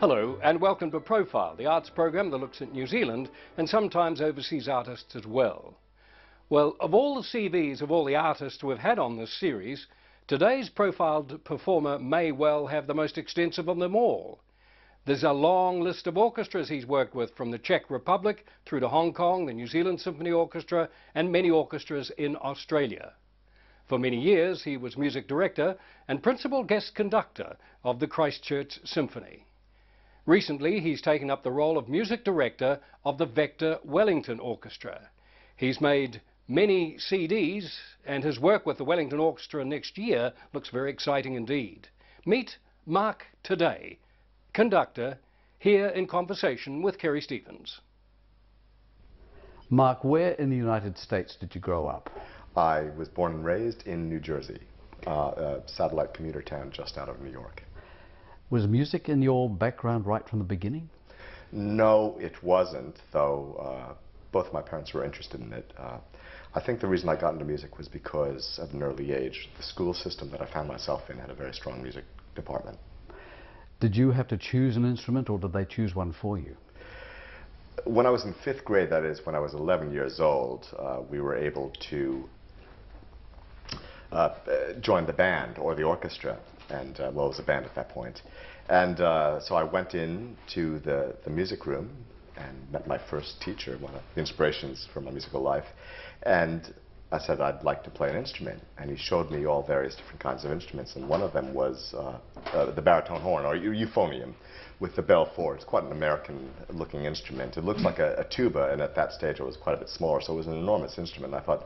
Hello and welcome to Profile, the arts program that looks at New Zealand and sometimes overseas artists as well. Well, of all the CVs of all the artists we've had on this series, today's profiled performer may well have the most extensive of them all. There's a long list of orchestras he's worked with, from the Czech Republic through to Hong Kong, the New Zealand Symphony Orchestra and many orchestras in Australia. For many years he was music director and principal guest conductor of the Christchurch Symphony. Recently he's taken up the role of music director of the Vector Wellington Orchestra. He's made many CDs and his work with the Wellington Orchestra next year looks very exciting indeed. Meet Marc Taddei, conductor, here in conversation with Kerry Stevens. Marc, where in the United States did you grow up? I was born and raised in New Jersey, a satellite commuter town just out of New York. Was music in your background right from the beginning? No, it wasn't, though both of my parents were interested in it. I think the reason I got into music was because at an early age, the school system that I found myself in had a very strong music department. Did you have to choose an instrument, or did they choose one for you? When I was in 5th grade, that is when I was 11 years old, we were able to join the band or the orchestra, and well, it was a band at that point. And so I went into the music room and met my first teacher, one of the inspirations for my musical life, and I said I'd like to play an instrument, and he showed me all various different kinds of instruments, and one of them was the baritone horn, or euphonium, with the bell forward. It's quite an American-looking instrument. It looks like a tuba, and at that stage it was quite a bit smaller, so it was an enormous instrument. And I thought,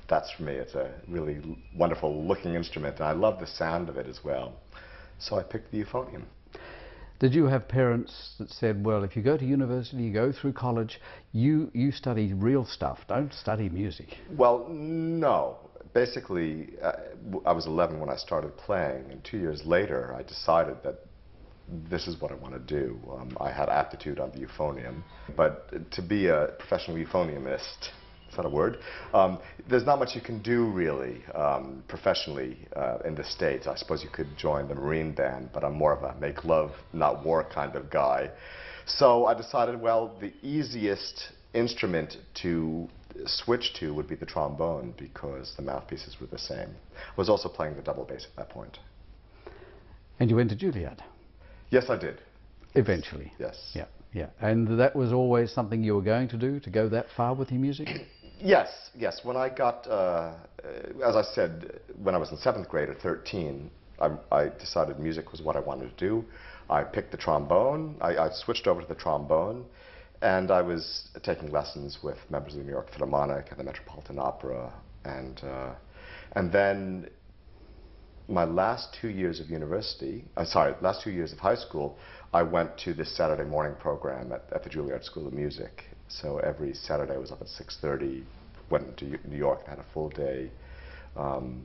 that's for me. It's a really wonderful-looking instrument, and I love the sound of it as well. So I picked the euphonium. Did you have parents that said, well, if you go to university, you go through college, you study real stuff, don't study music? Well, no. Basically, I was 11 when I started playing, and 2 years later I decided that this is what I want to do. I had aptitude on the euphonium, but to be a professional euphoniumist, is that a word? There's not much you can do really professionally in the States. I suppose you could join the Marine Band, but I'm more of a make love, not war kind of guy. So I decided, well, the easiest instrument to switch to would be the trombone because the mouthpieces were the same. I was also playing the double bass at that point. And you went to Juilliard? Yes, I did. Eventually? Yes. Yeah, yeah. And that was always something you were going to do, to go that far with your music? Yes, yes. When I got, as I said, when I was in 7th grade at 13, I decided music was what I wanted to do. I picked the trombone. I switched over to the trombone, and I was taking lessons with members of the New York Philharmonic and the Metropolitan Opera, and then my last 2 years of university, last 2 years of high school, I went to this Saturday morning program at the Juilliard School of Music. So every Saturday I was up at 6:30, went to New York and had a full day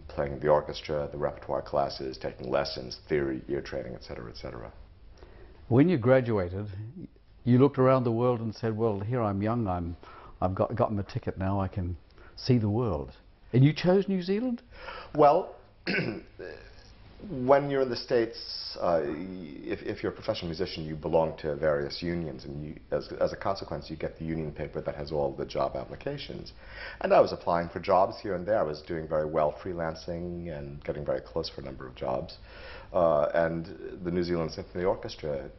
playing in the orchestra, the repertoire classes, taking lessons, theory, ear training, etc., etc. When you graduated, you looked around the world and said, well, here I'm young, I've gotten a ticket now, I can see the world. And you chose New Zealand? Well, when you're in the States, if you're a professional musician, you belong to various unions, and as a consequence, you get the union paper that has all the job applications. And I was applying for jobs here and there. I was doing very well freelancing and getting very close for a number of jobs. And the New Zealand Symphony Orchestra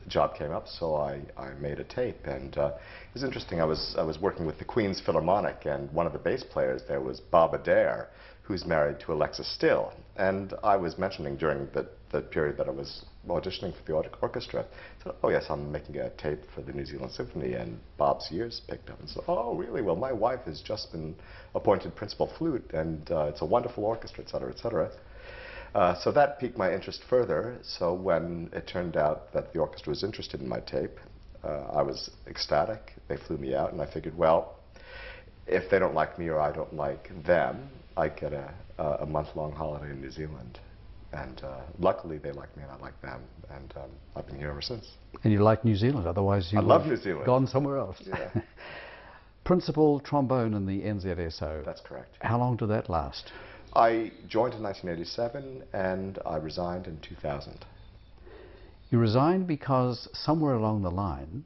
job came up, so I made a tape. And it was interesting. I was working with the Queen's Philharmonic, and one of the bass players there was Bob Adair, who's married to Alexis Still. And I was mentioning during the period that I was auditioning for the orchestra, I said, oh yes, I'm making a tape for the New Zealand Symphony, and Bob's ears picked up and said, oh really, well my wife has just been appointed principal flute, and it's a wonderful orchestra, etc., etc. So that piqued my interest further, so when it turned out that the orchestra was interested in my tape, I was ecstatic. They flew me out, and I figured, well, if they don't like me or I don't like them, I get a month-long holiday in New Zealand. And luckily they like me and I like them, and I've been here ever since. And you like New Zealand, otherwise you love New Zealand. Gone somewhere else. Yeah. Principal trombone in the NZSO. That's correct. How long did that last? I joined in 1987 and I resigned in 2000. You resigned because somewhere along the line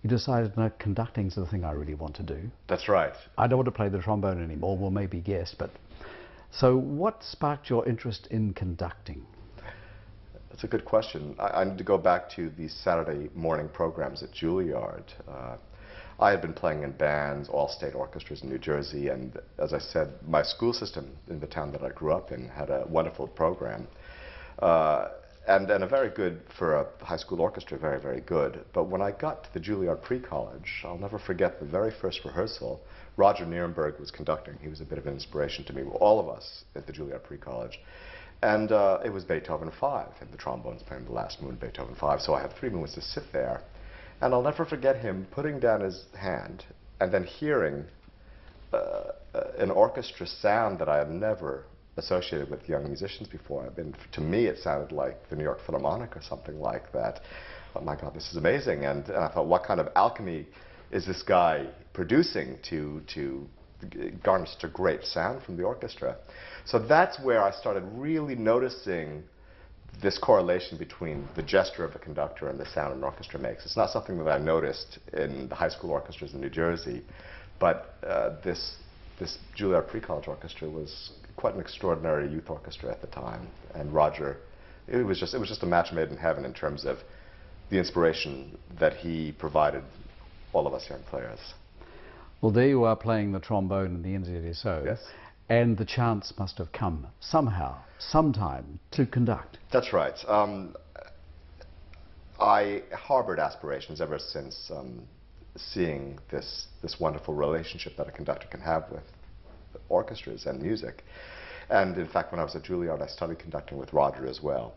you decided, no, conducting's the thing I really want to do. That's right. I don't want to play the trombone anymore. Well, maybe yes, but... So what sparked your interest in conducting? That's a good question. I need to go back to these Saturday morning programs at Juilliard. I had been playing in bands, all-state orchestras in New Jersey, and as I said, my school system in the town that I grew up in had a wonderful program. And a very good, for a high school orchestra, very, very good. But when I got to the Juilliard Pre-College, I'll never forget the very first rehearsal. Roger Nierenberg was conducting. He was a bit of an inspiration to me, all of us at the Juilliard Pre-College. And it was Beethoven 5, and the trombone's playing the last movement, Beethoven 5. So I had 3 movements to sit there. And I'll never forget him putting down his hand and then hearing an orchestra sound that I had never associated with young musicians before. To me, it sounded like the New York Philharmonic or something like that. Oh my God, this is amazing. And I thought, what kind of alchemy is this guy producing to garner such a great sound from the orchestra? So that's where I started really noticing this correlation between the gesture of a conductor and the sound an orchestra makes. It's not something that I noticed in the high school orchestras in New Jersey, but this Juilliard Pre-College Orchestra was quite an extraordinary youth orchestra at the time. And Roger, it was just a match made in heaven in terms of the inspiration that he provided all of us young players. Well, there you are playing the trombone in the NZSO. Yes. And the chance must have come somehow, sometime, to conduct. That's right. I harbored aspirations ever since seeing this wonderful relationship that a conductor can have with orchestras and music. And in fact, when I was at Juilliard, I studied conducting with Roger as well.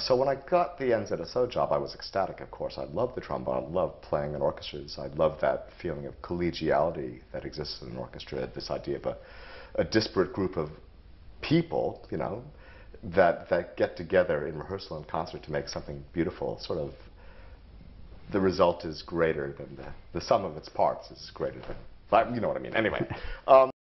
So when I got the NZSO job, I was ecstatic, of course. I loved the trombone. I loved playing in orchestras. I loved that feeling of collegiality that exists in an orchestra, this idea of a disparate group of people, you know, that get together in rehearsal and concert to make something beautiful. Sort of, the result is greater than the sum of its parts is greater than, you know what I mean. Anyway.